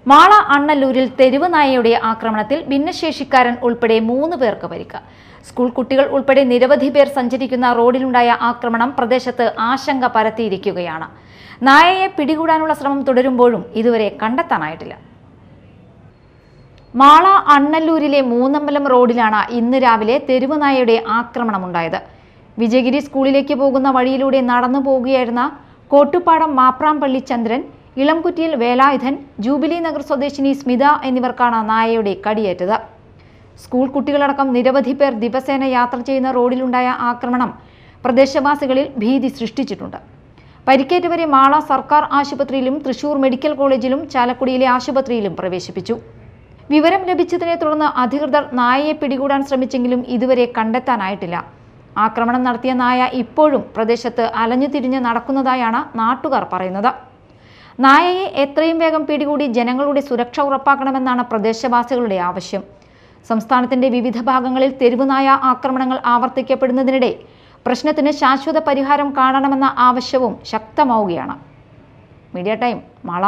മാള അണ്ണല്ലൂരിൽ തെരുവ് നായയുടെ ആക്രമണത്തിൽ ഭിന്നശേഷിക്കാരൻ ഉൾപ്പെടെ 3 പേർക്ക് പരിക്ക്. സ്കൂൾ കുട്ടികൾ ഉൾപ്പെടെ നിരവധി പേർ സഞ്ചരിക്കുന്ന റോഡിലുണ്ടായ ആക്രമണം പ്രദേശത്ത് ആശങ്ക പരത്തിയിരിക്കുകയാണ്. നായയെ പിടികൂടാനുള്ള ശ്രമം തുടരുമ്പോഴും ഇതുവരെ കണ്ടെത്താനായിട്ടില്ല. മാള അണ്ണല്ലൂരിലെ മൂന്നമ്പലം റോഡിലാണ് ഇന്ന് രാവിലെ തെരുവ് നായയുടെ ആക്രമണമുണ്ടായത്. വിജയഗിരി സ്കൂളിലേക്ക് പോകുന്ന വഴിയിലൂടെ നടന്നു പോകുകയായിരുന്ന കോട്ടുപാടം മാപ്രാംപള്ളി ചന്ദ്രൻ, ഇളംകുറ്റിയിൽ വേലായുധൻ, ജൂബിലി നഗർ സ്വദേശിനി സ്മിത എന്നിവർക്കാണ് നായയുടെ കടിയേറ്റത്. സ്കൂൾ കുട്ടികളടക്കം നിരവധി പേർ ദിവസേന യാത്ര ചെയ്യുന്ന റോഡിലുണ്ടായ ആക്രമണം പ്രദേശവാസികളിൽ ഭീതി സൃഷ്ടിച്ചിട്ടുണ്ട്. പരിക്കേറ്റവരെ മാള സർക്കാർ ആശുപത്രിയിലും തൃശൂർ മെഡിക്കൽ കോളേജിലും ചാലക്കുടിയിലെ ആശുപത്രിയിലും പ്രവേശിപ്പിച്ചു. വിവരം ലഭിച്ചതിനെ തുടർന്ന് അധികൃതർ നായയെ പിടികൂടാൻ ശ്രമിച്ചെങ്കിലും ഇതുവരെ കണ്ടെത്താനായിട്ടില്ല. ആക്രമണം നടത്തിയ നായ ഇപ്പോഴും പ്രദേശത്ത് അലഞ്ഞുതിരിഞ്ഞ് നടക്കുന്നതായാണ് നാട്ടുകാർ പറയുന്നത്. നായയെ എത്രയും വേഗം പിടികൂടി ജനങ്ങളുടെ സുരക്ഷ ഉറപ്പാക്കണമെന്നാണ് പ്രദേശവാസികളുടെ ആവശ്യം. സംസ്ഥാനത്തിന്റെ വിവിധ ഭാഗങ്ങളിൽ തെരുവുനായ ആക്രമണങ്ങൾ ആവർത്തിക്കപ്പെടുന്നതിനിടെ പ്രശ്നത്തിന് ശാശ്വത പരിഹാരം കാണണമെന്ന ആവശ്യവും ശക്തമാവുകയാണ്. Media time, Mala.